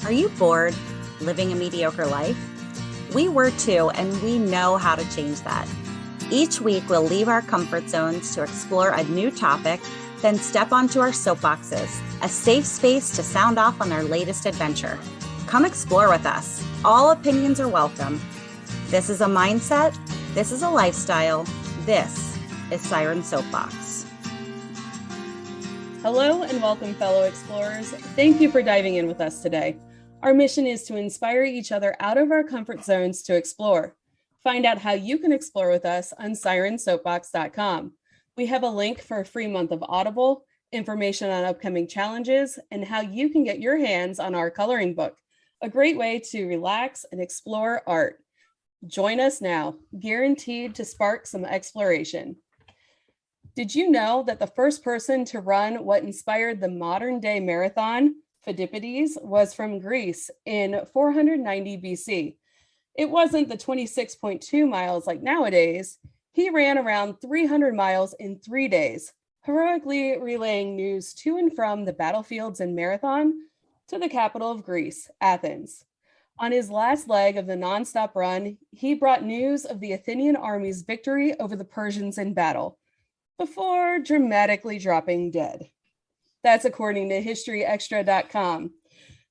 Are you bored living a mediocre life? We were too, and we know how to change that. Each week, we'll leave our comfort zones to explore a new topic, then step onto our soapboxes, a safe space to sound off on our latest adventure. Come explore with us. All opinions are welcome. This is a mindset. This is a lifestyle. This is Siren Soapbox. Hello and welcome, fellow explorers. Thank you for diving in with us today. Our mission is to inspire each other out of our comfort zones to explore. Find out how you can explore with us on sirensoapbox.com. We have a link for a free month of Audible, information on upcoming challenges, and how you can get your hands on our coloring book, a great way to relax and explore art. Join us now, guaranteed to spark some exploration. Did you know that the first person to run what inspired the modern day marathon, Phidippides, was from Greece in 490 BC? It wasn't the 26.2 miles like nowadays. He ran around 300 miles in 3 days, heroically relaying news to and from the battlefields and marathon to the capital of Greece, Athens. On his last leg of the nonstop run, he brought news of the Athenian army's victory over the Persians in battle, before dramatically dropping dead. That's according to historyextra.com.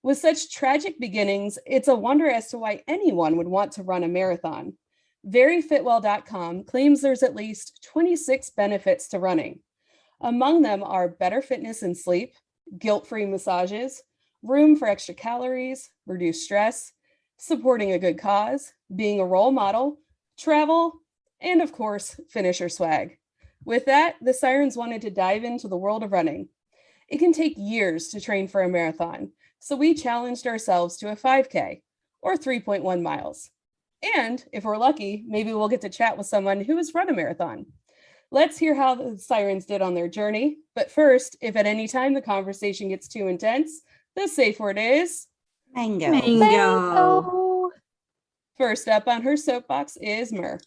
With such tragic beginnings, it's a wonder as to why anyone would want to run a marathon. VeryFitWell.com claims there's at least 26 benefits to running. Among them are better fitness and sleep, guilt-free massages, room for extra calories, reduced stress, supporting a good cause, being a role model, travel, and of course, finisher swag. With that, the Sirens wanted to dive into the world of running. It can take years to train for a marathon, so we challenged ourselves to a 5K, or 3.1 miles. And if we're lucky, maybe we'll get to chat with someone who has run a marathon. Let's hear how the Sirens did on their journey. But first, if at any time the conversation gets too intense, the safe word is Mango. First up on her soapbox is Mer.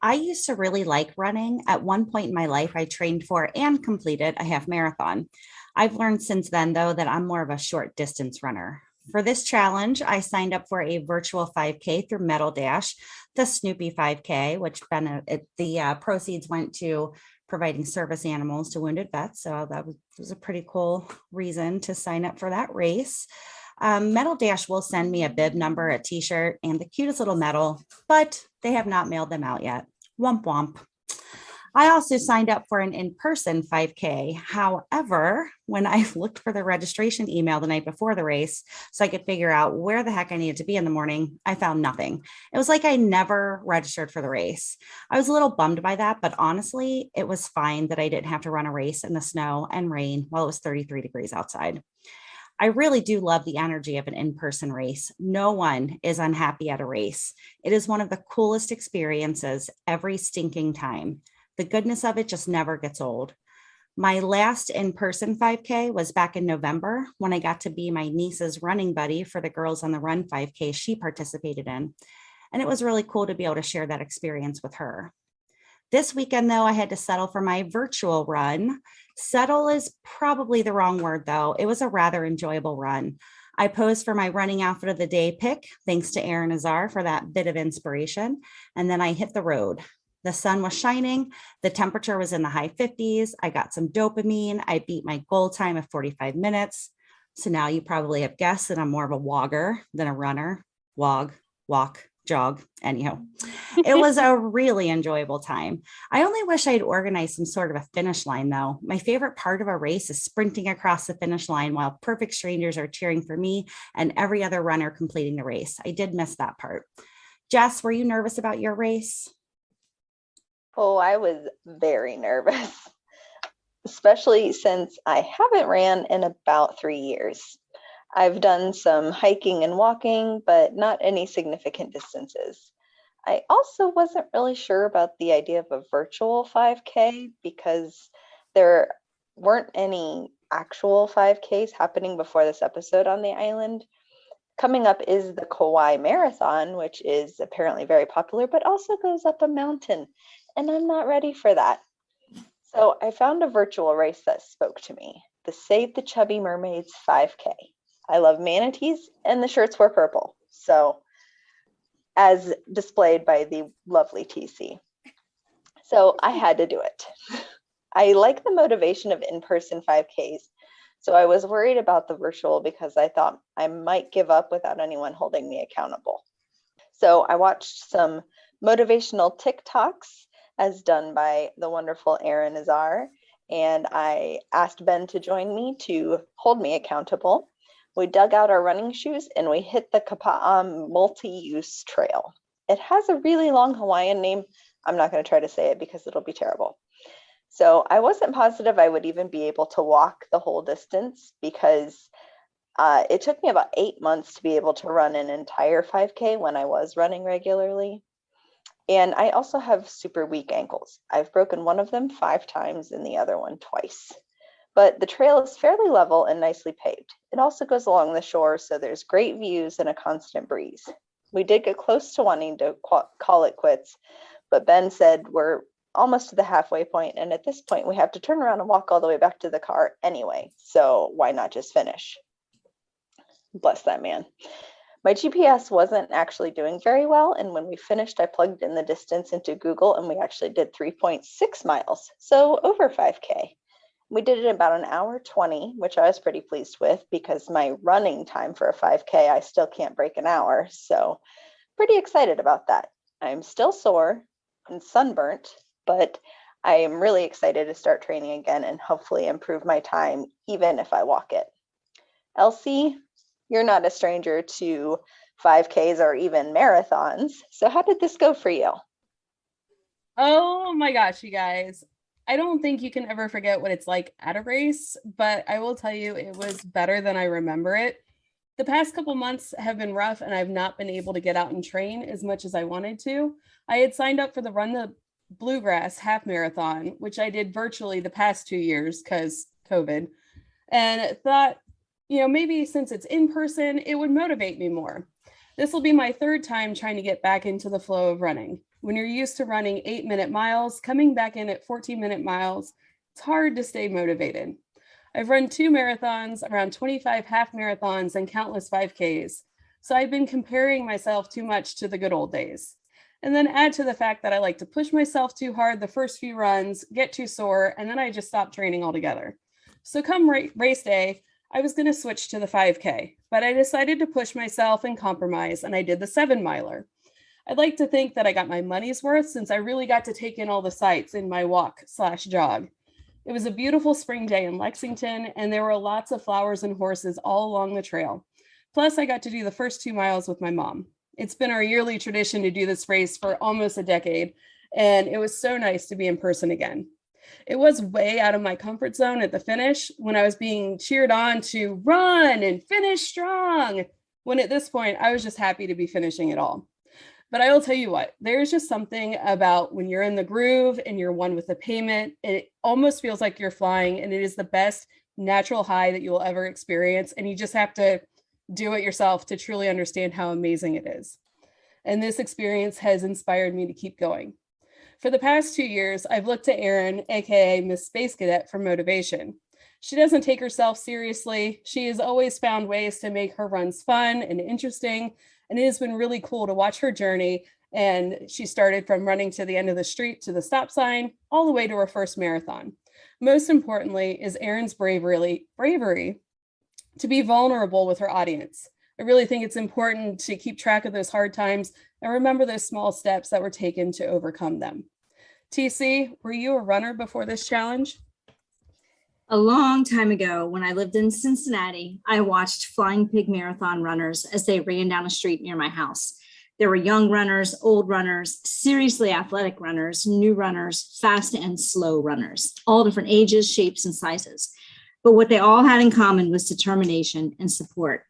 I used to really like running. At one point in my life, I trained for and completed a half marathon. I've learned since then, though, that I'm more of a short distance runner. For this challenge, I signed up for a virtual 5K through Metal Dash, the Snoopy 5K, which the proceeds went to providing service animals to wounded vets. So that was a pretty cool reason to sign up for that race. Metal Dash will send me a bib number, a t-shirt, and the cutest little medal, but they have not mailed them out yet. Womp womp. I also signed up for an in-person 5K. However, when I looked for the registration email the night before the race so I could figure out where the heck I needed to be in the morning, I found nothing. It was like I never registered for the race. I was a little bummed by that, but honestly, it was fine that I didn't have to run a race in the snow and rain while it was 33 degrees outside. I really do love the energy of an in-person race. No one is unhappy at a race. It is one of the coolest experiences every stinking time. The goodness of it just never gets old. My last in-person 5K was back in November when I got to be my niece's running buddy for the Girls on the Run 5K she participated in. And it was really cool to be able to share that experience with her. This weekend, though, I had to settle for my virtual run. Settle is probably the wrong word, though. It was a rather enjoyable run. I posed for my running outfit of the day pick, thanks to Aaron Azar for that bit of inspiration. And then I hit the road. The sun was shining. The temperature was in the high 50s. I got some dopamine. I beat my goal time of 45 minutes. So now you probably have guessed that I'm more of a wogger than a runner. Wog, walk, jog. Anyhow, it was a really enjoyable time. I only wish I'd organized some sort of a finish line, though. My favorite part of a race is sprinting across the finish line while perfect strangers are cheering for me and every other runner completing the race. I did miss that part. Jess, were you nervous about your race? Oh, I was very nervous, especially since I haven't ran in about 3 years. I've done some hiking and walking, but not any significant distances. I also wasn't really sure about the idea of a virtual 5K because there weren't any actual 5Ks happening before this episode on the island. Coming up is the Kauai Marathon, which is apparently very popular, but also goes up a mountain, and I'm not ready for that. So I found a virtual race that spoke to me, the Save the Chubby Mermaids 5K. I love manatees, and the shirts were purple. So, as displayed by the lovely TC. So I had to do it. I like the motivation of in-person 5Ks. So I was worried about the virtual because I thought I might give up without anyone holding me accountable. So I watched some motivational TikToks as done by the wonderful Erin Azar, and I asked Ben to join me to hold me accountable. We dug out our running shoes and we hit the Kapa'am multi-use trail. It has a really long Hawaiian name. I'm not going to try to say it because it'll be terrible. So I wasn't positive I would even be able to walk the whole distance because it took me about 8 months to be able to run an entire 5K when I was running regularly. And I also have super weak ankles. I've broken one of them 5 times and the other one twice. But the trail is fairly level and nicely paved. It also goes along the shore, so there's great views and a constant breeze. We did get close to wanting to call it quits, but Ben said we're almost to the halfway point, and at this point we have to turn around and walk all the way back to the car anyway, so why not just finish? Bless that man. My GPS wasn't actually doing very well, and when we finished, I plugged in the distance into Google, and we actually did 3.6 miles, so over 5K. We did it in about 1:20, which I was pretty pleased with because my running time for a 5K, I still can't break an hour, so pretty excited about that. I'm still sore and sunburnt, but I am really excited to start training again and hopefully improve my time, even if I walk it. Elsie, you're not a stranger to 5Ks or even marathons. So how did this go for you? Oh my gosh, you guys. I don't think you can ever forget what it's like at a race, but I will tell you it was better than I remember it. The past couple months have been rough and I've not been able to get out and train as much as I wanted to. I had signed up for the Run the Bluegrass half marathon, which I did virtually the past 2 years because COVID, and thought, maybe since it's in person, it would motivate me more. This will be my 3rd time trying to get back into the flow of running. When you're used to running 8-minute miles, coming back in at 14-minute miles, it's hard to stay motivated. I've run 2 marathons, around 25 half marathons, and countless 5Ks. So I've been comparing myself too much to the good old days. And then add to the fact that I like to push myself too hard the first few runs, get too sore, and then I just stop training altogether. So come race day, I was going to switch to the 5K, but I decided to push myself and compromise, and I did the 7-miler. I'd like to think that I got my money's worth since I really got to take in all the sights in my walk/jog. It was a beautiful spring day in Lexington, and there were lots of flowers and horses all along the trail. Plus, I got to do the first 2 miles with my mom. It's been our yearly tradition to do this race for almost a decade, and it was so nice to be in person again. It was way out of my comfort zone at the finish when I was being cheered on to run and finish strong, when at this point, I was just happy to be finishing it all. But I will tell you what, there's just something about when you're in the groove and you're one with the pavement, it almost feels like you're flying, and it is the best natural high that you will ever experience. And you just have to do it yourself to truly understand how amazing it is. And this experience has inspired me to keep going. For the past 2 years, I've looked to Erin, aka Miss Space Cadet, for motivation. She doesn't take herself seriously. She has always found ways to make her runs fun and interesting, and it has been really cool to watch her journey. And she started from running to the end of the street to the stop sign, all the way to her first marathon. Most importantly is Erin's bravery to be vulnerable with her audience. I really think it's important to keep track of those hard times and remember those small steps that were taken to overcome them. TC, were you a runner before this challenge? A long time ago, when I lived in Cincinnati, I watched Flying Pig marathon runners as they ran down a street near my house. There were young runners, old runners, seriously athletic runners, new runners, fast and slow runners, all different ages, shapes, and sizes. But what they all had in common was determination and support.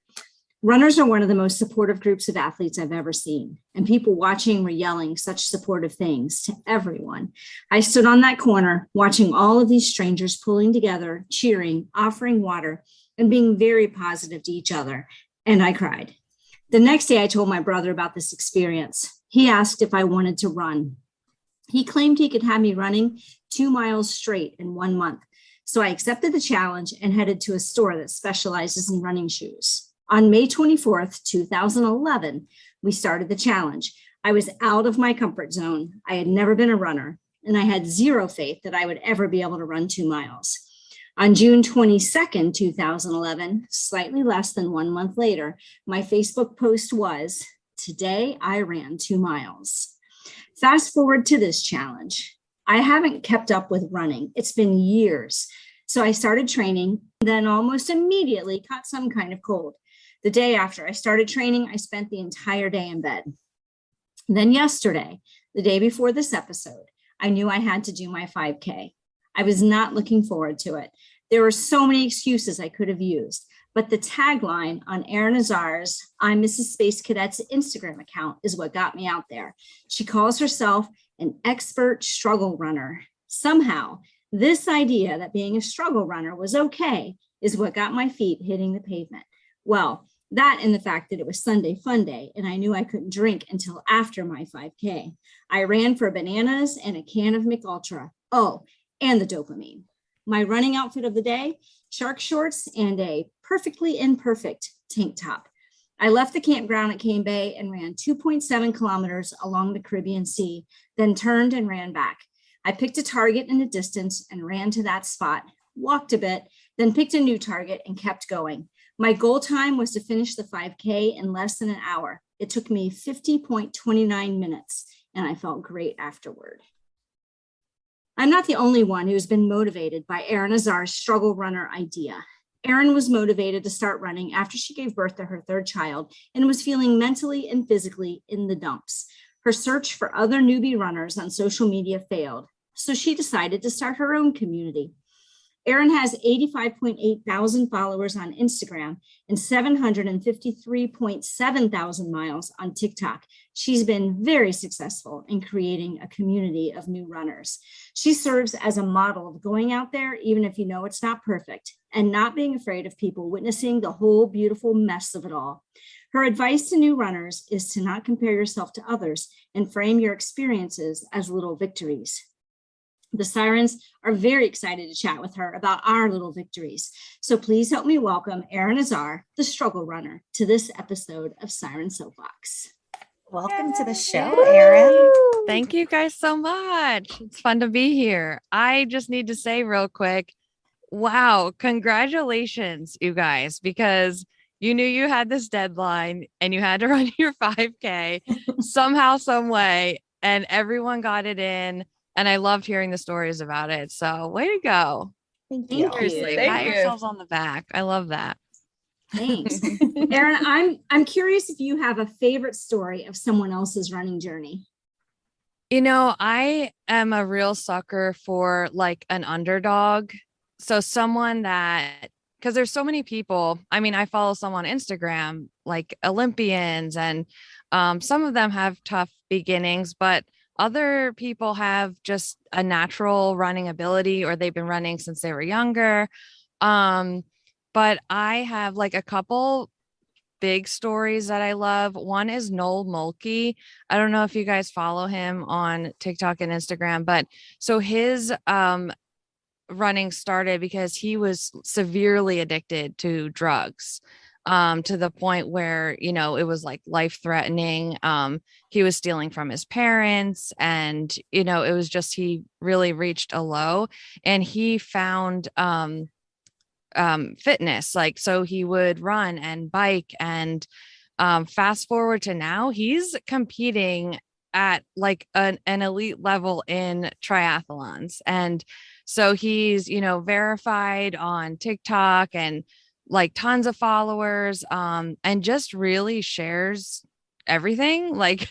Runners are one of the most supportive groups of athletes I've ever seen, and people watching were yelling such supportive things to everyone. I stood on that corner watching all of these strangers pulling together, cheering, offering water, and being very positive to each other, and I cried. The next day, I told my brother about this experience. He asked if I wanted to run. He claimed he could have me running 2 miles straight in 1 month, so I accepted the challenge and headed to a store that specializes in running shoes. On May 24th, 2011, we started the challenge. I was out of my comfort zone. I had never been a runner, and I had zero faith that I would ever be able to run 2 miles. On June 22nd, 2011, slightly less than 1 month later, my Facebook post was, "Today I ran 2 miles." Fast forward to this challenge. I haven't kept up with running. It's been years. So I started training, then almost immediately caught some kind of cold. The day after I started training, I spent the entire day in bed. Then yesterday, the day before this episode, I knew I had to do my 5K. I was not looking forward to it. There were so many excuses I could have used, but the tagline on Erin Azar's I'm Mrs. Space Cadet's Instagram account is what got me out there. She calls herself an expert struggle runner. Somehow, this idea that being a struggle runner was okay is what got my feet hitting the pavement. Well, that and the fact that it was Sunday Fun Day and I knew I couldn't drink until after my 5K. I ran for bananas and a can of McUltra. Oh, and the dopamine. My running outfit of the day, shark shorts and a perfectly imperfect tank top. I left the campground at Cane Bay and ran 2.7 kilometers along the Caribbean Sea, then turned and ran back. I picked a target in the distance and ran to that spot, walked a bit, then picked a new target and kept going. My goal time was to finish the 5K in less than an hour. It took me 50.29 minutes, and I felt great afterward. I'm not the only one who's been motivated by Erin Azar's struggle runner idea. Erin was motivated to start running after she gave birth to her third child and was feeling mentally and physically in the dumps. Her search for other newbie runners on social media failed, so she decided to start her own community. Erin has 85.8 thousand followers on Instagram and 753.7 thousand miles on TikTok. She's been very successful in creating a community of new runners. She serves as a model of going out there, even if you know it's not perfect, and not being afraid of people witnessing the whole beautiful mess of it all. Her advice to new runners is to not compare yourself to others and frame your experiences as little victories. The Sirens are very excited to chat with her about our little victories. So please help me welcome Erin Azar, the struggle runner, to this episode of Siren Soapbox. Welcome to the show, Erin. Thank you guys so much. It's fun to be here. I just need to say real quick, wow, congratulations, you guys, because you knew you had this deadline and you had to run your 5K somehow, some way, and everyone got it in. And I loved hearing the stories about it. So way to go. Thank you. Seriously, pat yourselves on the back. I love that. Thanks. Erin, I'm curious if you have a favorite story of someone else's running journey. You know, I am a real sucker for like an underdog. So someone that, because there's so many people. I mean, I follow some on Instagram, like Olympians, and some of them have tough beginnings, but other people have just a natural running ability, or they've been running since they were younger. But I have like a couple big stories that I love. One is Noel Mulkey. I don't know if you guys follow him on TikTok and Instagram, but so his running started because he was severely addicted to drugs. To the point where, you know, it was like life threatening. He was stealing from his parents, and, you know, it was just, he really reached a low, and he found fitness. Like, so he would run and bike, and fast forward to now, he's competing at like an elite level in triathlons. And so he's, you know, verified on TikTok and like tons of followers, and just really shares everything. Like,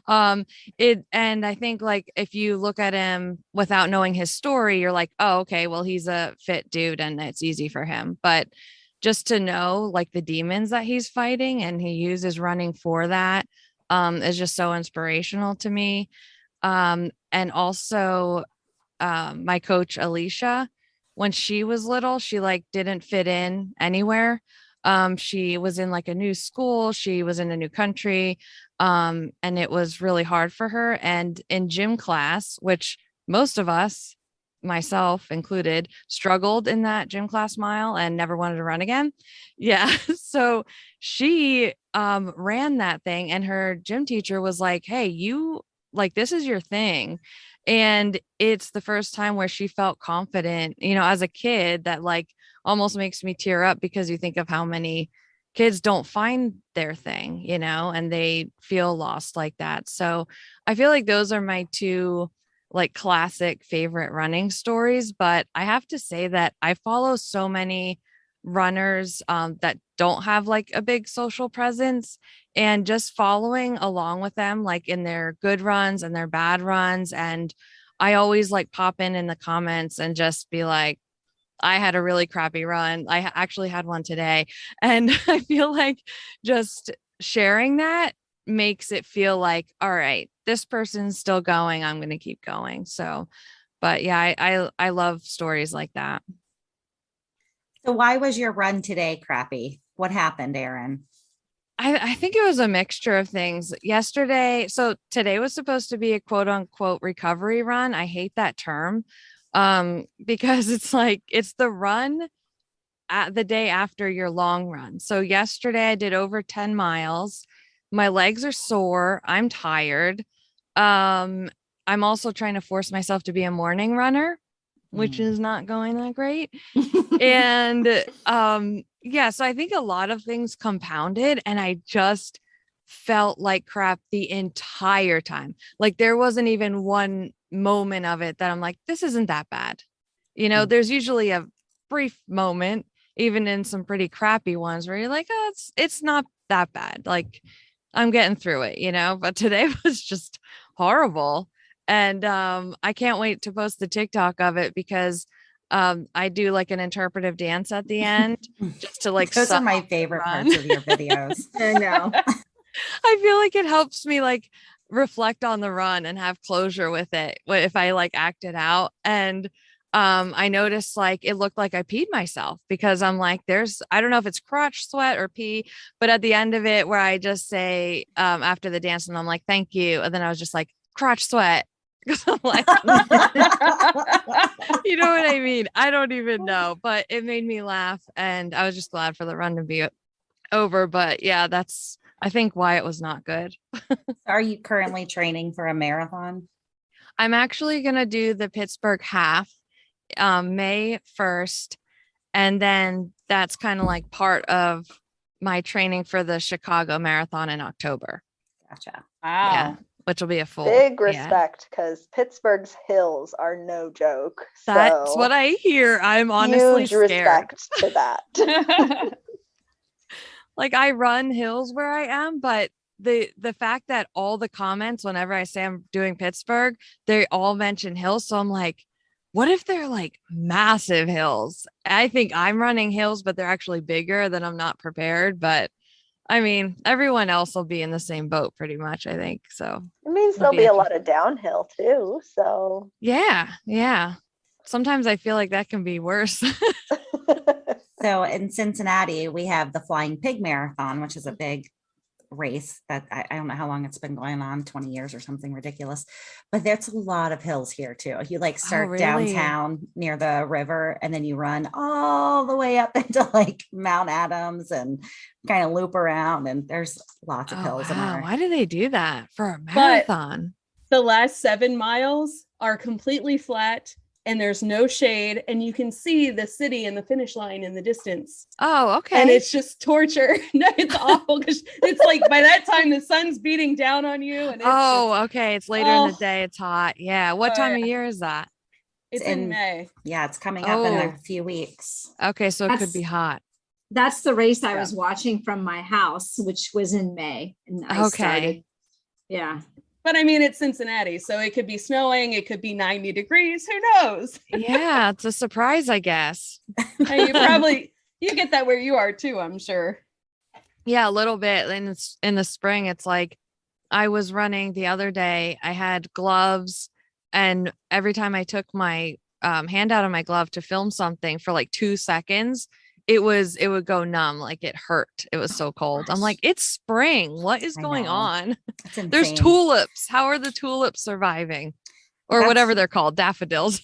and I think like, if you look at him without knowing his story, you're like, oh, okay, well, he's a fit dude and it's easy for him. But just to know like the demons that he's fighting, and he uses running for that, is just so inspirational to me. And also, my coach, Alicia, when she was little, she like didn't fit in anywhere. She was in like a new school. She was in a new country. And it was really hard for her. And in gym class, which most of us myself included, struggled in that gym class mile and never wanted to run again. Yeah. So she ran that thing, and her gym teacher was like, hey, you like, this is your thing. And it's the first time where she felt confident, as a kid, that like almost makes me tear up, because you think of how many kids don't find their thing, and they feel lost like that. So I feel like those are my two like classic favorite running stories. But I have to say that I follow so many runners that don't have like a big social presence, and just following along with them, like in their good runs and their bad runs. And I always like pop in the comments and just be like, I had a really crappy run. I actually had one today. And I feel like just sharing that makes it feel like, all right, this person's still going. I'm going to keep going. So, but yeah, I love stories like that. So why was your run today crappy? What happened, Erin? I think it was a mixture of things yesterday. So today was supposed to be a quote unquote recovery run. I hate that term because it's like, it's the run at the day after your long run. So yesterday I did over 10 miles. My legs are sore. I'm tired. I'm also trying to force myself to be a morning runner, which is not going that great. And yeah, so I think a lot of things compounded, and I just felt like crap the entire time. Like there wasn't even one moment of it that I'm like, this isn't that bad. There's usually a brief moment, even in some pretty crappy ones, where you're like, oh, it's not that bad. Like I'm getting through it, but today was just horrible. And I can't wait to post the TikTok of it, because I do like an interpretive dance at the end, just to like, those are my favorite parts of your videos. I know. I feel like it helps me like reflect on the run and have closure with it if I like act it out. And I noticed like it looked like I peed myself, because I'm like, I don't know if it's crotch sweat or pee, but at the end of it, where I just say after the dance, and I'm like, thank you. And then I was just like, crotch sweat. Because I'm like, you know what I mean? I don't even know, but it made me laugh, and I was just glad for the run to be over. But yeah, that's, I think, why it was not good. Are you currently training for a marathon? I'm actually going to do the Pittsburgh half May 1st. And then that's kind of like part of my training for the Chicago Marathon in October. Gotcha. Wow. Yeah, which will be a full. Big respect, because Pittsburgh's hills are no joke. That's what I hear. I'm honestly huge scared. respect to that. Like I run hills where I am, but the fact that all the comments, whenever I say I'm doing Pittsburgh, they all mention hills. So I'm like, what if they're like massive hills? I think I'm running hills, but they're actually bigger, then I'm not prepared. But I mean, everyone else will be in the same boat pretty much, I think. So It means there'll be a lot of downhill too. So yeah. Sometimes I feel like that can be worse. So in Cincinnati, we have the Flying Pig Marathon, which is a big race that I don't know how long it's been going on, 20 years or something ridiculous, but there's a lot of hills here too. You like start really? downtown near the river, and then you run all the way up into like Mount Adams and kind of loop around, and there's lots of hills in there. Why do they do that for a marathon? But the last 7 miles are completely flat, and there's no shade, and you can see the city and the finish line in the distance. Oh, okay. And it's just torture. No, it's awful, because it's like by that time the sun's beating down on you. And it's okay. It's later in the day. It's hot. Yeah. What time of year is that? It's in May. Yeah, it's coming up in a few weeks. Okay, so it could be hot. That's the race I was watching from my house, which was in May. And I started. Yeah. But I mean, it's Cincinnati, so it could be snowing. It could be 90 degrees. Who knows? Yeah, it's a surprise, I guess. And you get that where you are too, I'm sure. Yeah, a little bit. And in the spring, it's like I was running the other day. I had gloves, and every time I took my hand out of my glove to film something for like 2 seconds, it would go numb, like it hurt. It was so cold. I'm like, it's spring. What is going on? There's tulips. How are the tulips surviving? or whatever they're called, daffodils.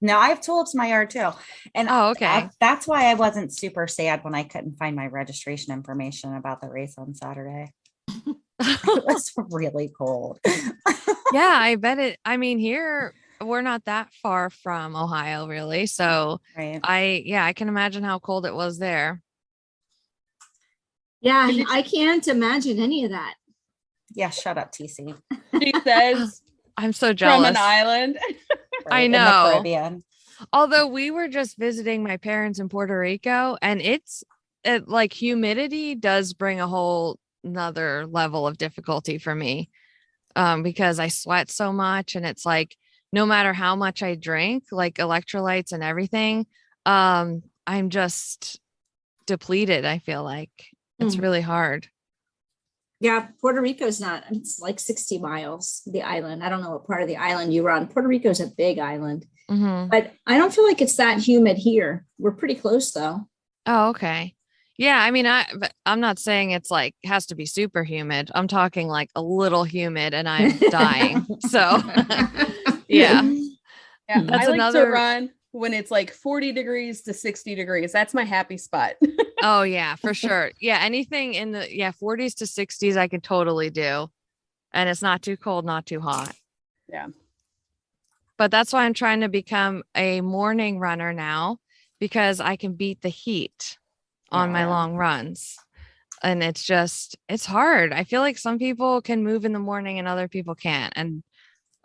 No, I have tulips in my yard too. And Oh, okay. that's why I wasn't super sad when I couldn't find my registration information about the race on Saturday. It was really cold. Yeah, I bet it. I mean, here we're not that far from Ohio, really. So Right. I can imagine how cold it was there. Yeah, I can't imagine any of that. Yeah, shut up, TC. She says I'm so jealous. from an island. I In the know. Caribbean. Although we were just visiting my parents in Puerto Rico, and like humidity does bring a whole another level of difficulty for me, because I sweat so much, and it's like no matter how much I drink, like electrolytes and everything, I'm just depleted. I feel like it's really hard. Yeah, Puerto Rico's not, it's like 60 miles, the island. I don't know what part of the island you were on. Puerto Rico's a big island, but I don't feel like it's that humid here. We're pretty close though. Oh, okay. Yeah, I mean, I'm not saying it's like has to be super humid. I'm talking like a little humid and I'm dying. So yeah. Yeah, That's I like another to run when it's like 40 degrees to 60 degrees. That's my happy spot. Oh yeah, for sure. Yeah, anything in the 40s to 60s I could totally do. And it's not too cold, not too hot. Yeah. But that's why I'm trying to become a morning runner now, because I can beat the heat on my long runs. And it's hard. I feel like some people can move in the morning and other people can't. And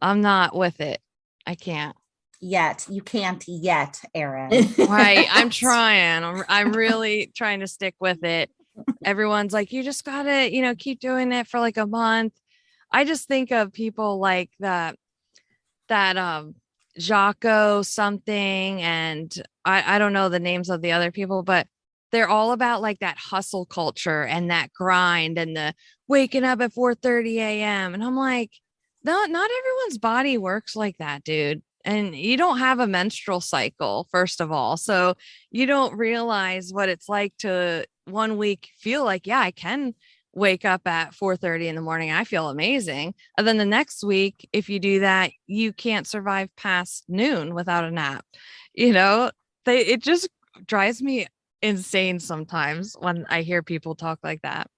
I'm not with it. I can't. Yet. You can't yet, Erin. Right. I'm trying. I'm really trying to stick with it. Everyone's like, you just gotta, keep doing it for like a month. I just think of people like that Jocko something, and I don't know the names of the other people, but they're all about like that hustle culture and that grind and the waking up at 4:30 a.m. And I'm like, not everyone's body works like that, dude. And you don't have a menstrual cycle, first of all. So you don't realize what it's like to one week feel like, yeah, I can wake up at 4:30 in the morning. I feel amazing. And then the next week, if you do that, you can't survive past noon without a nap. It just drives me insane sometimes when I hear people talk like that.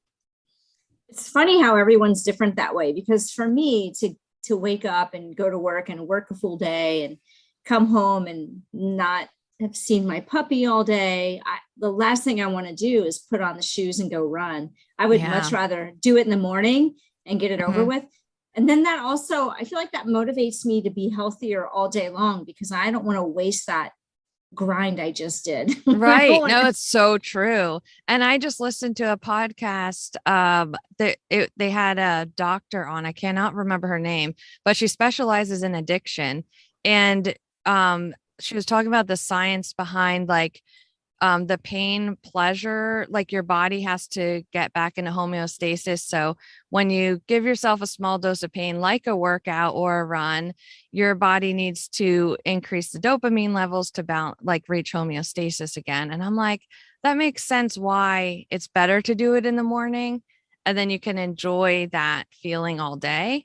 It's funny how everyone's different that way, because for me to wake up and go to work and work a full day and come home and not have seen my puppy all day, the last thing I want to do is put on the shoes and go run. I would much rather do it in the morning and get it over with. And then that also, I feel like that motivates me to be healthier all day long, because I don't want to waste that grind I just did. Right. No, it's so true. And I just listened to a podcast. They had a doctor on, I cannot remember her name, but she specializes in addiction. And she was talking about the science behind like the pain pleasure, like your body has to get back into homeostasis. So when you give yourself a small dose of pain, like a workout or a run, your body needs to increase the dopamine levels to reach homeostasis again. And I'm like, that makes sense why it's better to do it in the morning. And then you can enjoy that feeling all day.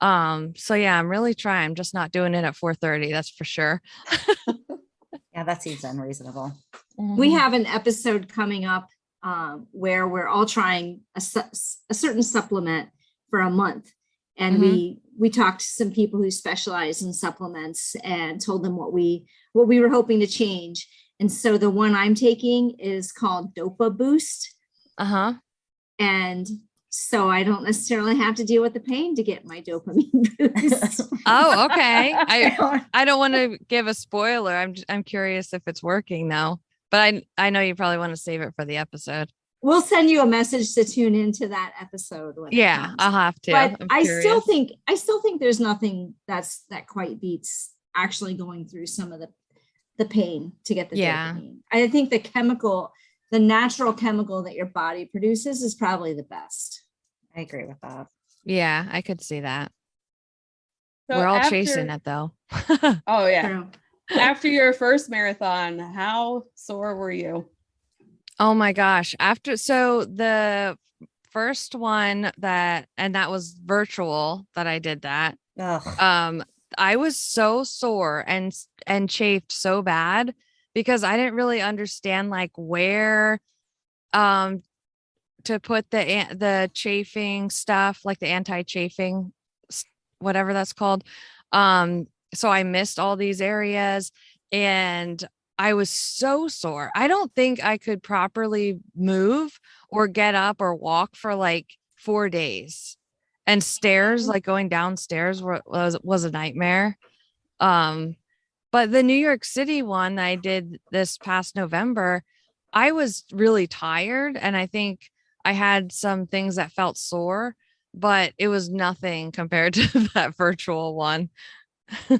So yeah, I'm really trying. I'm just not doing it at 4:30. That's for sure. Yeah, that seems unreasonable. We have an episode coming up where we're all trying a certain supplement for a month. And we talked to some people who specialize in supplements and told them what we were hoping to change. And so the one I'm taking is called Dopa Boost. And so I don't necessarily have to deal with the pain to get my dopamine boost. Oh, okay. I don't want to give a spoiler. I'm curious if it's working though. But I know you probably want to save it for the episode. We'll send you a message to tune into that episode. Yeah, I'll have to. But I still think there's nothing that quite beats actually going through some of the pain to get the dopamine. I think the natural chemical that your body produces is probably the best. I agree with that. Yeah, I could see that. So we're all chasing it though. Oh yeah. True. After your first marathon, how sore were you? Oh my gosh. So the first one that was virtual that I did that. Ugh. I was so sore and chafed so bad because I didn't really understand like where um to put the chafing stuff, like the anti-chafing whatever that's called. So I missed all these areas and I was so sore. I don't think I could properly move or get up or walk for like 4 days. And stairs, like going downstairs was a nightmare. Um, but the New York City one I did this past November, I was really tired and I think I had some things that felt sore, but it was nothing compared to that virtual one.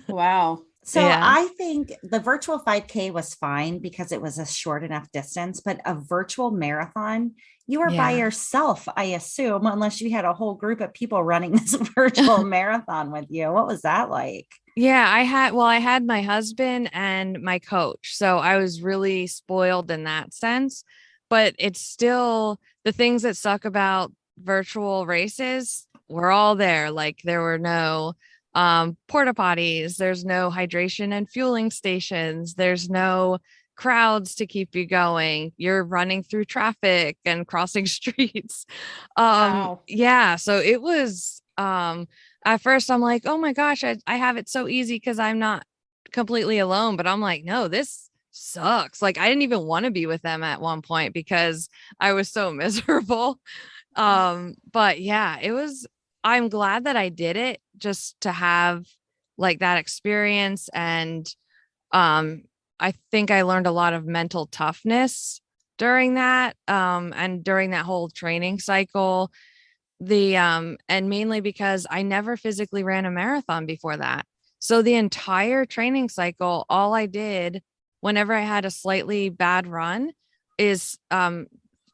Wow. So Yeah. I think the virtual 5K was fine because it was a short enough distance, but a virtual marathon, you were by Yeah. yourself, I assume, unless you had a whole group of people running this virtual marathon with you. What was that like? Yeah, I had my husband and my coach. So I was really spoiled in that sense, but it's still the things that suck about virtual races were all there. Like there were no porta potties, there's no hydration and fueling stations, there's no crowds to keep you going. You're running through traffic and crossing streets. Wow. Yeah, so it was at first I'm like, oh my gosh, I have it so easy because I'm not completely alone. But I'm like, no, this sucks. Like I didn't even want to be with them at one point because I was so miserable. But yeah, I'm glad that I did it just to have like that experience. And I think I learned a lot of mental toughness during that. And during that whole training cycle and mainly because I never physically ran a marathon before that. So the entire training cycle, all I did whenever I had a slightly bad run is I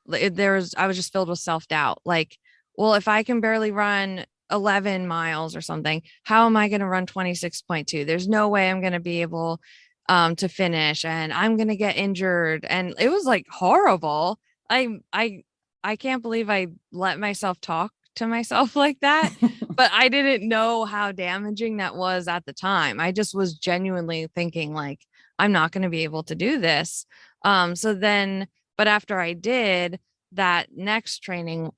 was just filled with self-doubt. Like, well, if I can barely run 11 miles or something, how am I going to run 26.2? There's no way I'm going to be able to finish and I'm going to get injured. And it was like horrible. I can't believe I let myself talk to myself like that, but I didn't know how damaging that was at the time. I just was genuinely thinking like, I'm not going to be able to do this. But after I did that next training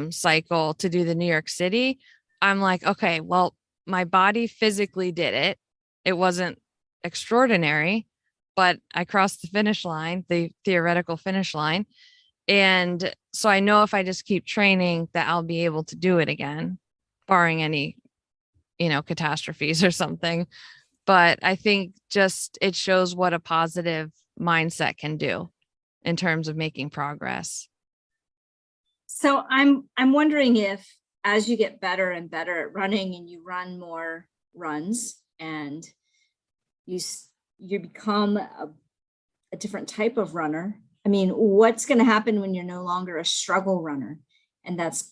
cycle to do the New York City, I'm like, okay, well, my body physically did it. It wasn't extraordinary, but I crossed the finish line, the theoretical finish line. And so I know if I just keep training that I'll be able to do it again, barring any, catastrophes or something. But I think just it shows what a positive mindset can do in terms of making progress. So I'm wondering if as you get better and better at running and you run more runs and you become a different type of runner. I mean, what's going to happen when you're no longer a struggle runner? And that'll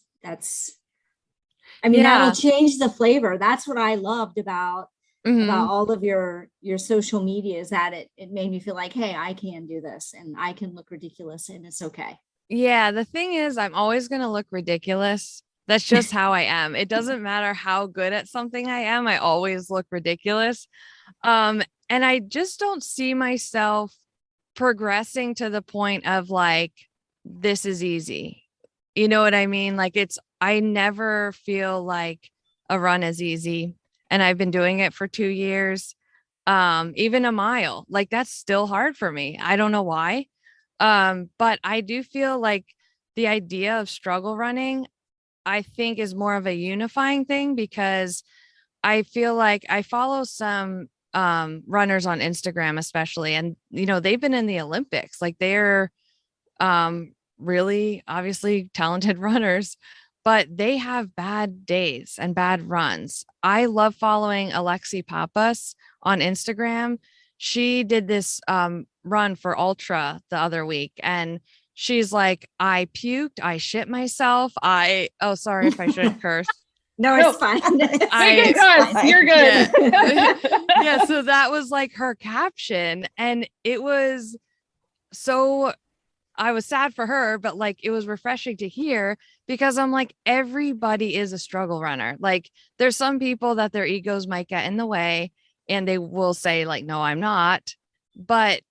change the flavor. That's what I loved about all of your social media is that it made me feel like, hey, I can do this and I can look ridiculous and it's okay. Yeah. The thing is, I'm always going to look ridiculous. That's just how I am. It doesn't matter how good at something I am. I always look ridiculous. And I just don't see myself progressing to the point of like, this is easy. You know what I mean? Like I never feel like a run is easy. And I've been doing it for 2 years. Even a mile, like that's still hard for me. I don't know why. But I do feel like the idea of struggle running, I think is more of a unifying thing because I feel like I follow some runners on Instagram, especially, and they've been in the Olympics. Like they're really obviously talented runners, but they have bad days and bad runs. I love following Alexi Pappas on Instagram. She did this run for Ultra the other week, and she's like, I puked, I shit myself. Sorry if I shouldn't curse. No, it's fine. You're good. Yeah. So that was like her caption. And it was so I was sad for her, but like it was refreshing to hear because I'm like, everybody is a struggle runner. Like there's some people that their egos might get in the way and they will say like, no, I'm not. But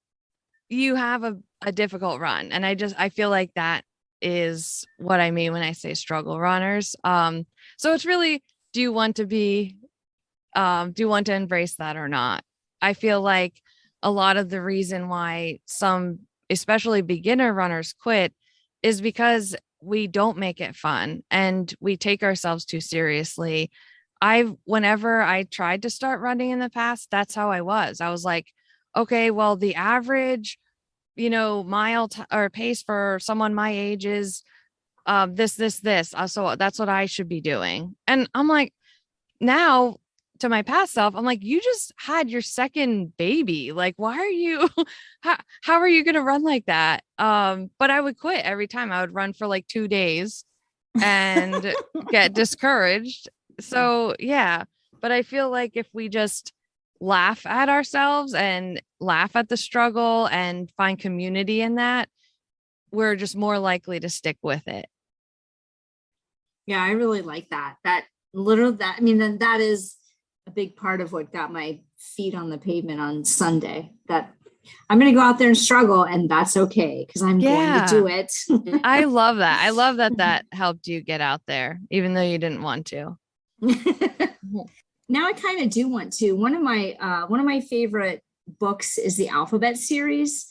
you have a difficult run. And I feel like that is what I mean when I say struggle runners. So it's really, do you want to be, do you want to embrace that or not? I feel like a lot of the reason why some, especially beginner runners, quit is because we don't make it fun and we take ourselves too seriously. Whenever I tried to start running in the past, that's how I was. I was like, okay, well, the average, or pace for someone my age is this. So that's what I should be doing. And I'm like, now to my past self, I'm like, you just had your second baby. Like, why are you, how are you going to run like that? But I would quit every time. I would run for like 2 days and get discouraged. So yeah, but I feel like if we just laugh at ourselves and laugh at the struggle and find community in that, we're just more likely to stick with it. Yeah, I really like that. That is a big part of what got my feet on the pavement on Sunday, that I'm going to go out there and struggle, and that's okay because I'm going to do it. I love that. I love that helped you get out there, even though you didn't want to. Now I kind of do want to. One of my favorite books is the Alphabet series,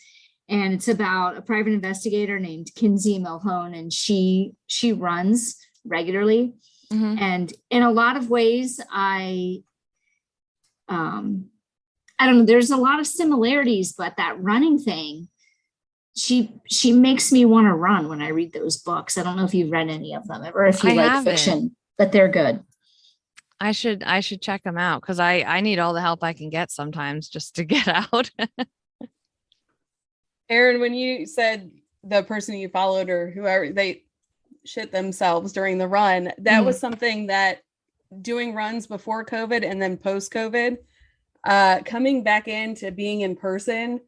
and it's about a private investigator named Kinsey Milhone, and she runs regularly. Mm-hmm. And in a lot of ways, I don't know, there's a lot of similarities, but that running thing, she makes me want to run when I read those books. I don't know if you've read any of them or if you like fiction, but they're good. I should check them out because I need all the help I can get sometimes just to get out. Erin, when you said the person you followed or whoever, they shit themselves during the run, that was something that doing runs before COVID and then post COVID, coming back into being in person,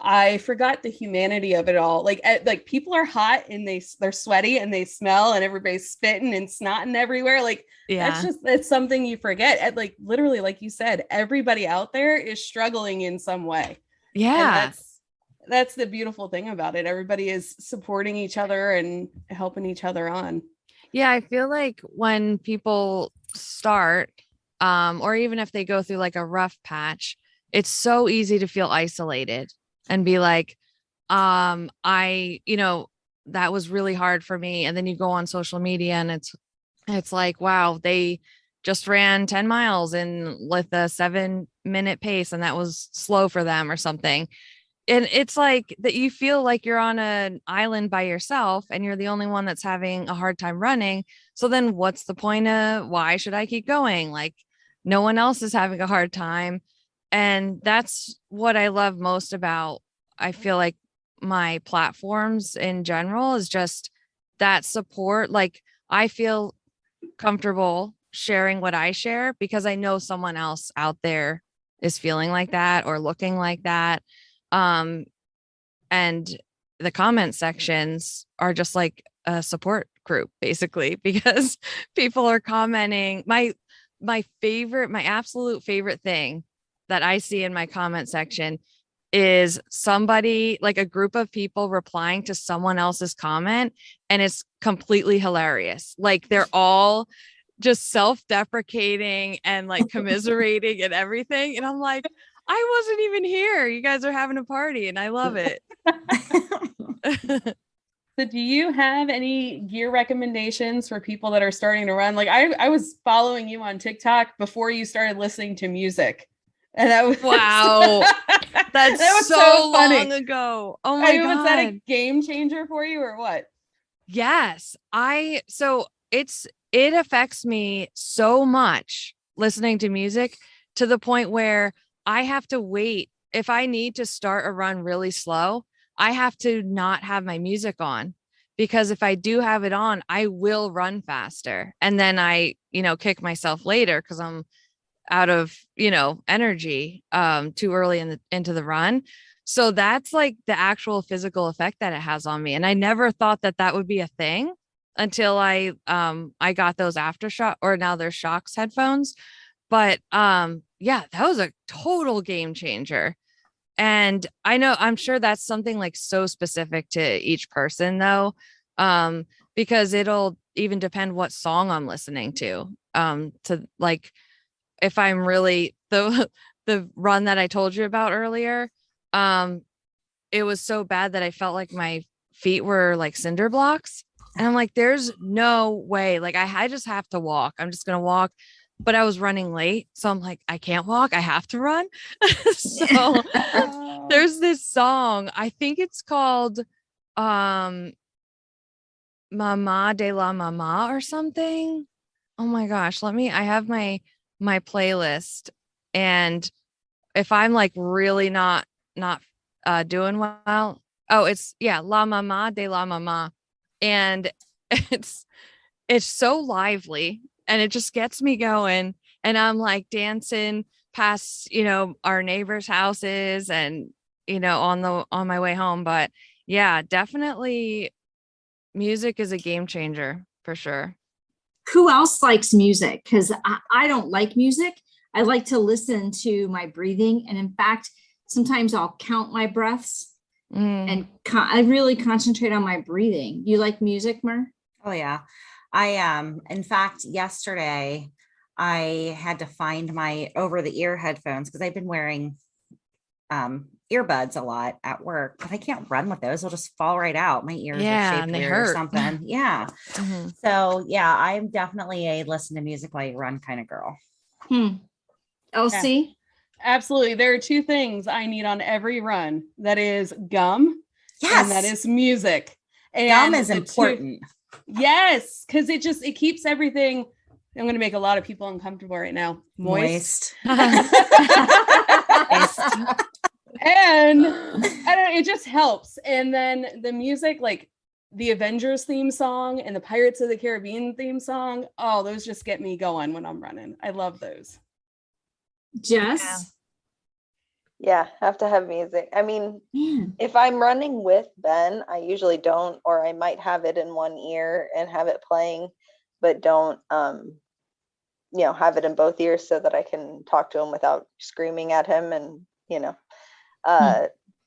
I forgot the humanity of it all. Like people are hot and they're sweaty and they smell and everybody's spitting and snotting everywhere. Like that's something you forget. Like literally, like you said, everybody out there is struggling in some way. Yeah. And that's the beautiful thing about it. Everybody is supporting each other and helping each other on. Yeah. I feel like when people start, or even if they go through like a rough patch, it's so easy to feel isolated and be like, that was really hard for me. And then you go on social media and it's like, wow, they just ran 10 miles with a 7-minute pace and that was slow for them or something. And it's like that you feel like you're on an island by yourself and you're the only one that's having a hard time running. So then what's the point of why should I keep going? Like no one else is having a hard time. And that's what I love most about, I feel like my platforms in general is just that support. Like I feel comfortable sharing what I share because I know someone else out there is feeling like that or looking like that. And the comment sections are just like a support group basically, because people are commenting. My absolute favorite thing that I see in my comment section is somebody, like a group of people replying to someone else's comment, and it's completely hilarious. Like they're all just self-deprecating and like commiserating and everything. And I'm like, I wasn't even here. You guys are having a party and I love it. So do you have any gear recommendations for people that are starting to run? Like I was following you on TikTok before you started listening to music. And that was wow. That was so long ago. Oh my God. Was that a game changer for you or what? Yes. It affects me so much listening to music to the point where I have to wait. If I need to start a run really slow, I have to not have my music on, because if I do have it on, I will run faster. And then I, kick myself later because I'm out of, energy too early into the run. So that's like the actual physical effect that it has on me. And I never thought that that would be a thing until I got those Aftershock, or now they're Shocks headphones. But yeah, that was a total game changer. And I'm sure that's something like so specific to each person though. Because it'll even depend what song I'm listening to like, if I'm really the run that I told you about earlier, it was so bad that I felt like my feet were like cinder blocks. And I'm like, there's no way. Like I just have to walk. I'm just gonna walk. But I was running late. So I'm like, I can't walk. I have to run. So there's this song. I think it's called Mama de la Mama or something. Oh my gosh. I have my playlist. And if I'm like really not doing well, oh, it's La Mama de la Mama. And it's so lively and it just gets me going. And I'm like dancing past, our neighbors' houses and, on my way home. But yeah, definitely music is a game changer for sure. Who else likes music? Because I don't like music. I like to listen to my breathing. And in fact, sometimes I'll count my breaths and I really concentrate on my breathing. You like music, Mer? Oh yeah. In fact, yesterday I had to find my over the ear headphones because I've been wearing earbuds a lot at work, but I can't run with those. They'll just fall right out. My ears are shaped and they weird hurt or something. Yeah. So yeah, I'm definitely a listen to music while you run kind of girl. Elsie? Yeah, absolutely. There are two things I need on every run. That is gum. Yes. And that is music. And gum is important. Yes. Cause it keeps everything. I'm going to make a lot of people uncomfortable right now. Moist. And I don't know, it just helps. And then the music, like the Avengers theme song and the Pirates of the Caribbean theme song. Oh, those just get me going when I'm running. I love those. Jess? Yeah, have to have music. I mean, if I'm running with Ben, I usually don't, or I might have it in one ear and have it playing, but don't, have it in both ears so that I can talk to him without screaming at him and,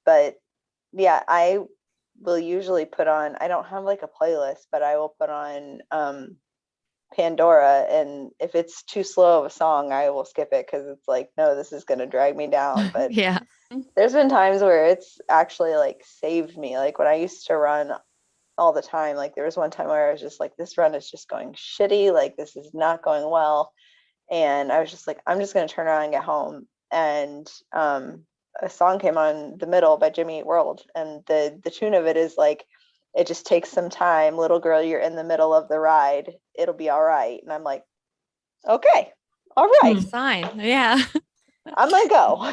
but yeah, I will usually put on, I don't have like a playlist, but I will put on, Pandora, and if it's too slow of a song, I will skip it because it's like, no, this is going to drag me down. But yeah, there's been times where it's actually like saved me. Like when I used to run all the time, like there was one time where I was just like, this run is just going shitty, like this is not going well, and I was just like, I'm just going to turn around and get home. And a song came on, The Middle by Jimmy Eat World, and the tune of it is like, it just takes some time, little girl, you're in the middle of the ride, it'll be all right. And I'm like, okay, all right, fine, yeah. I'm gonna go.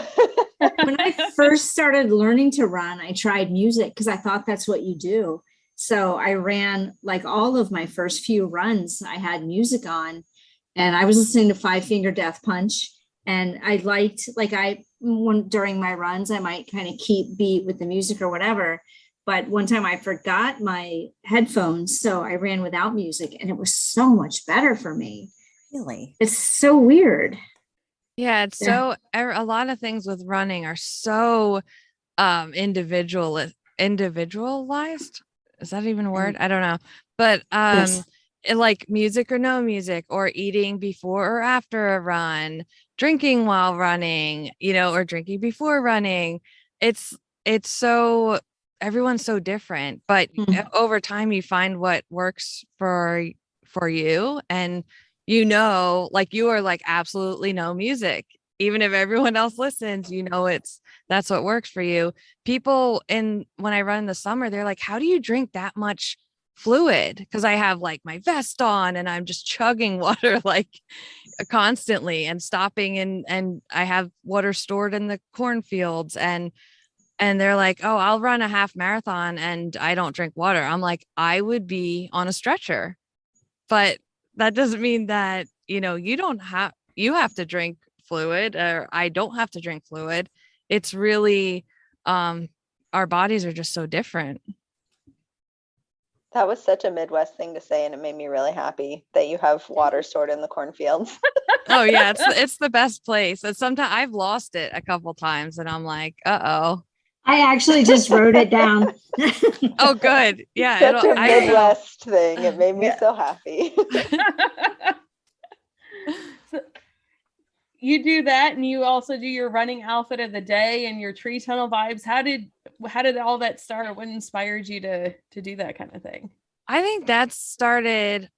When I first started learning to run, I tried music because I thought that's what you do. So I ran like all of my first few runs, I had music on, and I was listening to Five Finger Death Punch. And I liked, during my runs, I might kind of keep beat with the music or whatever. But one time I forgot my headphones, so I ran without music, and it was so much better for me. Really? It's so weird. Yeah, it's so a lot of things with running are so individualized. Is that even a word? I don't know. But Yes. like music or no music, or eating before or after a run, drinking while running, or drinking before running. It's so, everyone's so different, but over time you find what works for you. And like you are like absolutely no music, even if everyone else listens, that's what works for you. People when I run in the summer, they're like, how do you drink that much fluid? Because I have like my vest on and I'm just chugging water like constantly and stopping, and I have water stored in the cornfields, and they're like, oh, I'll run a half marathon and I don't drink water. I'm like, I would be on a stretcher. But that doesn't mean that, you have to drink fluid, or I don't have to drink fluid. It's really our bodies are just so different. That was such a Midwest thing to say, and it made me really happy that you have water stored in the cornfields. Oh yeah, it's the best place. And sometimes I've lost it a couple times and I'm like, uh-oh. I actually just wrote it down. Oh, good. Yeah. Such a I don't know. Midwest thing. It made me so happy. So you do that, and you also do your running outfit of the day and your tree tunnel vibes. How did all that start? What inspired you to do that kind of thing? I think that started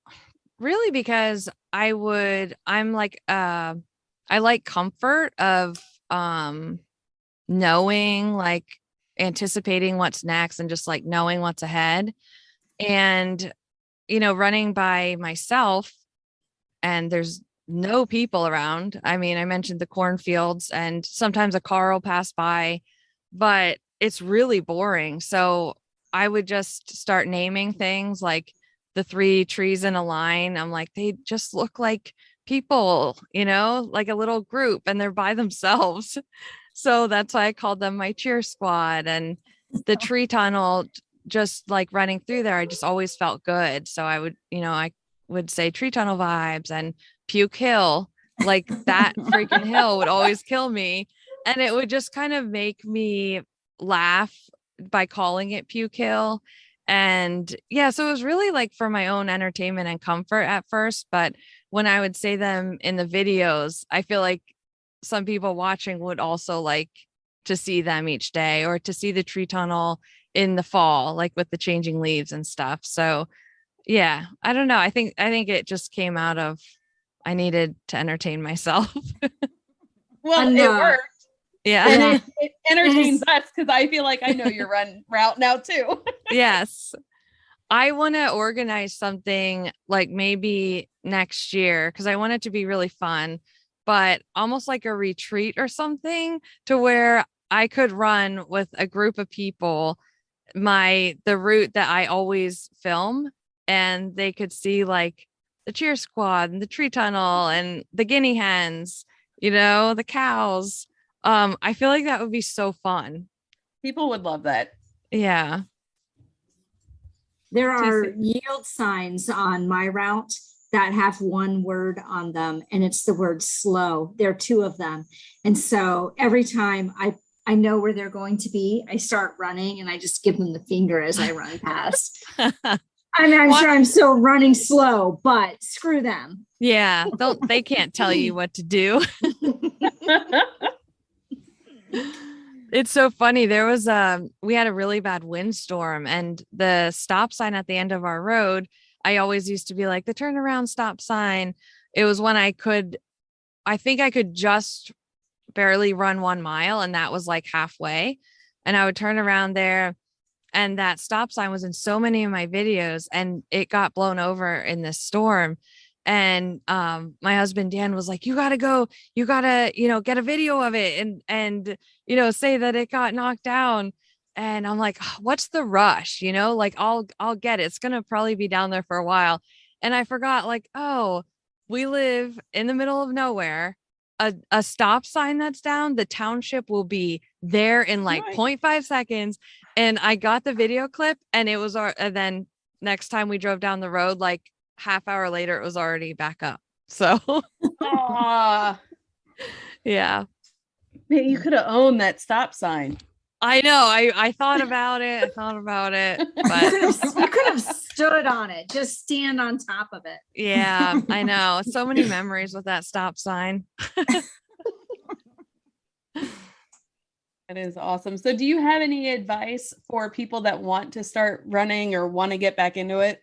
really because I like comfort of knowing, like anticipating what's next and just like knowing what's ahead. And running by myself and there's no people around. I mean, I mentioned the cornfields and sometimes a car will pass by, but it's really boring. So I would just start naming things like the 3 trees in a line. I'm like, they just look like people, like a little group, and they're by themselves. So that's why I called them my cheer squad. And the tree tunnel, just like running through there, I just always felt good. So I would say tree tunnel vibes and Puke Hill, like that freaking hill would always kill me. And it would just kind of make me laugh by calling it Puke Hill. And yeah, so it was really like for my own entertainment and comfort at first. But when I would say them in the videos, I feel like some people watching would also like to see them each day, or to see the tree tunnel in the fall, like with the changing leaves and stuff. So yeah, I don't know. I think it just came out of, I needed to entertain myself. Well, And, it worked. Yeah. And it entertains us because I feel like I know your run route now too. Yes. I want to organize something like maybe next year because I want it to be really fun, but almost like a retreat or something to where I could run with a group of people, the route that I always film, and they could see like the cheer squad and the tree tunnel and the guinea hens, the cows. I feel like that would be so fun. People would love that. Yeah. There are yield signs on my route that have one word on them, and it's the word slow. There are 2 of them. And so every time I know where they're going to be, I start running and I just give them the finger as I run past. I mean, I'm sure I'm still running slow, but screw them. Yeah. They can't tell you what to do. It's so funny. There was we had a really bad windstorm, and the stop sign at the end of our road, I always used to be like the turnaround stop sign. It was when I think I could just barely run 1 mile, and that was like halfway. And I would turn around there, and that stop sign was in so many of my videos, and it got blown over in this storm. And my husband Dan was like, you gotta get a video of it and say that it got knocked down. And I'm like, "Oh, what's the rush? Like I'll get it. It's gonna probably be down there for a while." And I forgot, like, oh, we live in the middle of nowhere. A stop sign that's down, the township will be there in like 0.5 seconds. And I got the video clip, and it was and then next time we drove down the road, like half hour later, it was already back up. So yeah. Man, you could have owned that stop sign. I know. I thought about it. But you could have stood on it. Just stand on top of it. Yeah, I know. So many memories with that stop sign. That is awesome. So do you have any advice for people that want to start running or want to get back into it?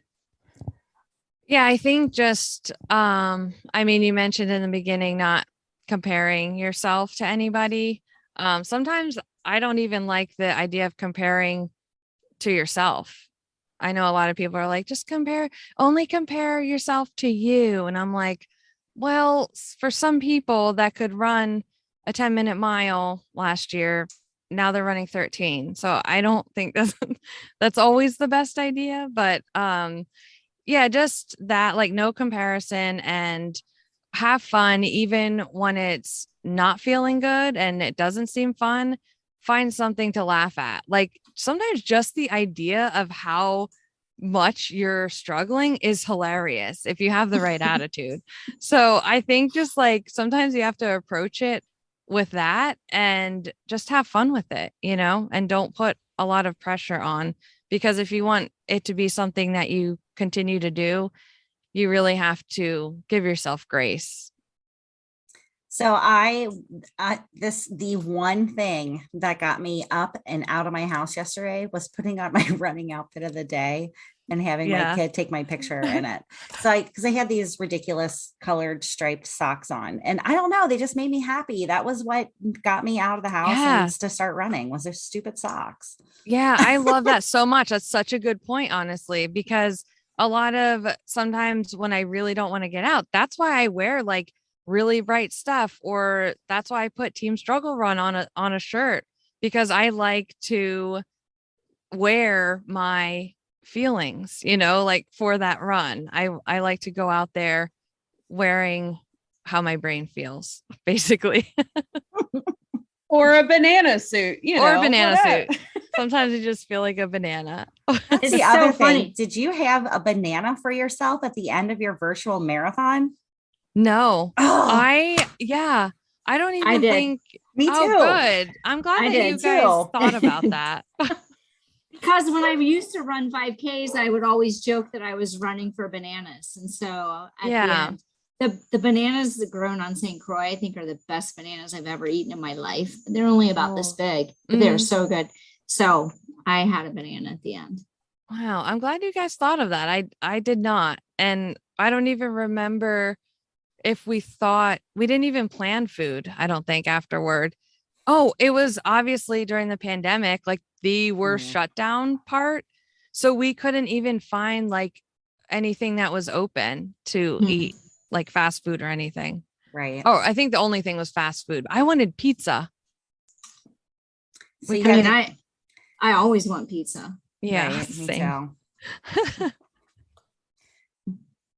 Yeah, I think just, you mentioned in the beginning, not comparing yourself to anybody. Sometimes I don't even like the idea of comparing to yourself. I know a lot of people are like, just only compare yourself to you. And I'm like, well, for some people that could run a 10-minute mile last year, now they're running 13. So I don't think that's always the best idea, but, yeah, just that, like, no comparison, and have fun even when it's not feeling good and it doesn't seem fun. find something to laugh at. Like sometimes just the idea of how much you're struggling is hilarious if you have the right attitude. So I think just like sometimes you have to approach it with that and just have fun with it, and don't put a lot of pressure on, because if you want it to be something that you continue to do, you really have to give yourself grace. So the one thing that got me up and out of my house yesterday was putting on my running outfit of the day and having my kid take my picture in it. So because I had these ridiculous colored striped socks on, and I don't know, they just made me happy. That was what got me out of the house and to start running, was those stupid socks. Yeah, I love that so much. That's such a good point, honestly, because a lot of sometimes when I really don't want to get out, that's why I wear like really bright stuff, or that's why I put Team Struggle Run on a shirt, because I like to wear my feelings, like for that run. I like to go out there wearing how my brain feels, basically. Or a banana suit, or a banana suit. Sometimes you just feel like a banana. That's the other thing. Did you have a banana for yourself at the end of your virtual marathon? No. I don't even think. Me too. Oh, good. I'm glad that you guys thought about that. Because when I used to run 5Ks, I would always joke that I was running for bananas. And so at the end, the bananas that grown on St. Croix, I think, are the best bananas I've ever eaten in my life. They're only about this big, but they're so good. So I had a banana at the end. Wow. I'm glad you guys thought of that. I did not. And I don't even remember if we didn't even plan food, I don't think, afterward. Oh, it was obviously during the pandemic, like the worst shutdown part. So we couldn't even find like anything that was open to eat, like fast food or anything. Right. Oh, I think the only thing was fast food. I wanted pizza. So I always want pizza. Yeah. Right, same.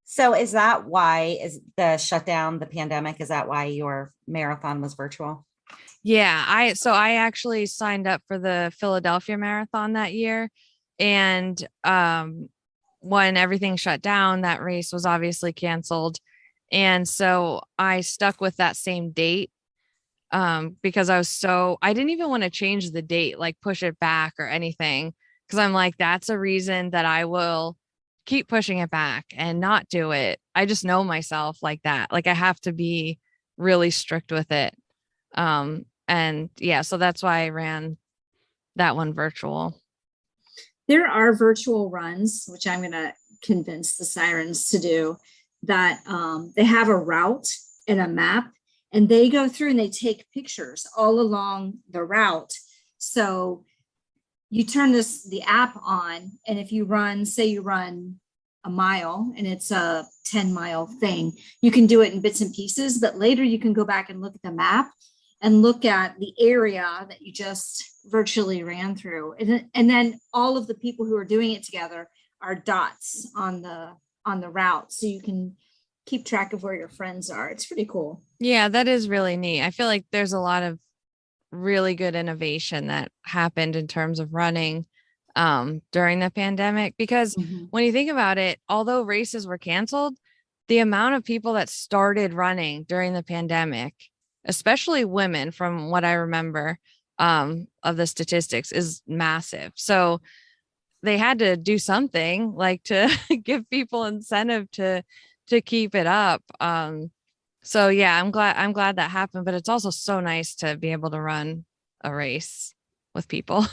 So is that why is the shutdown, the pandemic, is that why your marathon was virtual? Yeah, I actually signed up for the Philadelphia Marathon that year. And when everything shut down, that race was obviously canceled. And so I stuck with that same date because I didn't even want to change the date, like push it back or anything. Because I'm like, that's a reason that I will keep pushing it back and not do it. I just know myself like that. Like I have to be really strict with it. And so that's why I ran that one virtual. There are virtual runs, which I'm going to convince the Sirens to do, that they have a route and a map, and they go through and they take pictures all along the route. So you turn the app on, and if you run, say you run a mile and it's a 10-mile thing, you can do it in bits and pieces, but later you can go back and look at the map and look at the area that you just virtually ran through. And then all of the people who are doing it together are dots on the route. So you can keep track of where your friends are. It's pretty cool. Yeah, that is really neat. I feel like there's a lot of really good innovation that happened in terms of running during the pandemic, because when you think about it, although races were canceled, the amount of people that started running during the pandemic, especially women, from what I remember of the statistics, is massive. So they had to do something, like to give people incentive to keep it up. So yeah, I'm glad that happened, but it's also so nice to be able to run a race with people.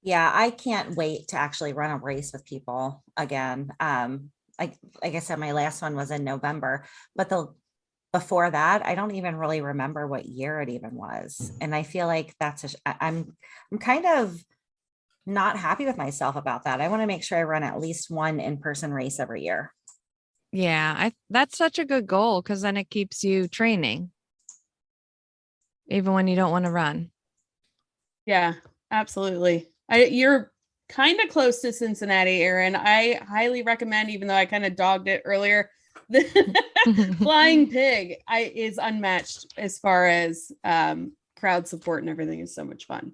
Yeah, I can't wait to actually run a race with people again. Like I said, my last one was in November, but before that, I don't even really remember what year it even was. And I feel like I'm kind of not happy with myself about that. I want to make sure I run at least one in-person race every year. Yeah, that's such a good goal, because then it keeps you training even when you don't want to run. Yeah, absolutely. You're kind of close to Cincinnati, Erin. I highly recommend, even though I kind of dogged it earlier, the Flying Pig is unmatched as far as crowd support and everything. Is so much fun.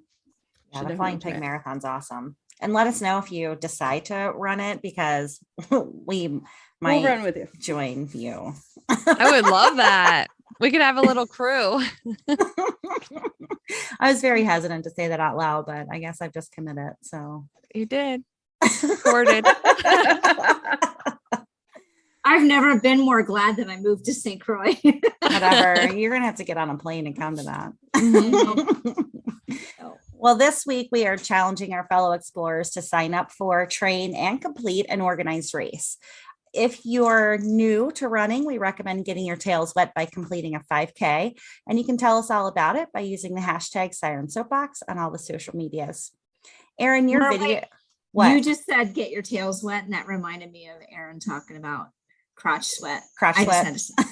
Yeah, Should the Flying definitely Pig try it. Marathon's awesome. And let us know if you decide to run it because we We'll might run with you. join you. I would love that. We could have a little crew. I was very hesitant to say that out loud, but I guess I've just committed. So You did. Recorded. I've never been more glad that I moved to St. Croix. whatever, you're gonna have to get on a plane and come to that. Oh. Well, this week we are challenging our fellow explorers to sign up for, train, and complete an organized race. If you're new to running, we recommend getting your tails wet by completing a 5K. And you can tell us all about it by using the hashtag Siren Soapbox on all the social medias. Erin, your No, video. wait. What? You just said get your tails wet, and that reminded me of Aaron talking about crotch sweat. Crotch I sweat. just had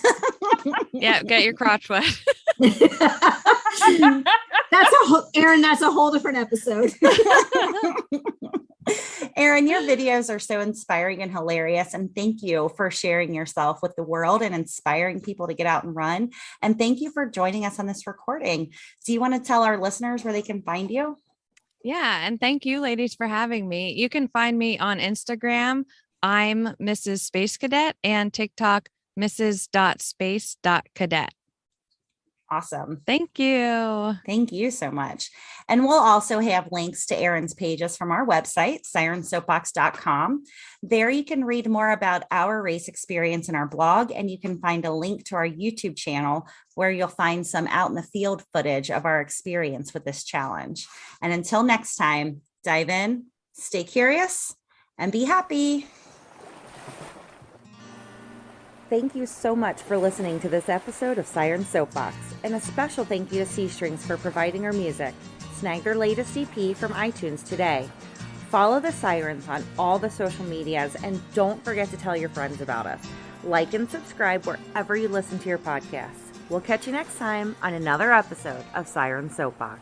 to Yeah, get your crotch wet. Aaron, that's a whole different episode. Erin, your videos are so inspiring and hilarious. And thank you for sharing yourself with the world and inspiring people to get out and run. And thank you for joining us on this recording. Do you want to tell our listeners where they can find you? Yeah. And thank you, ladies, for having me. You can find me on Instagram. I'm Mrs. Space Cadet, and TikTok, Mrs.space.cadet. Awesome. Thank you. Thank you so much. And we'll also have links to Erin's pages from our website, sirensoapbox.com. There you can read more about our race experience in our blog, and you can find a link to our YouTube channel where you'll find some out in the field footage of our experience with this challenge. And until next time, dive in, stay curious, and be happy. Thank you so much for listening to this episode of Siren Soapbox, and a special thank you to C Strings for providing our music. Snag their latest EP from iTunes today. Follow the Sirens on all the social medias, and don't forget to tell your friends about us. Like and subscribe wherever you listen to your podcasts. We'll catch you next time on another episode of Siren Soapbox.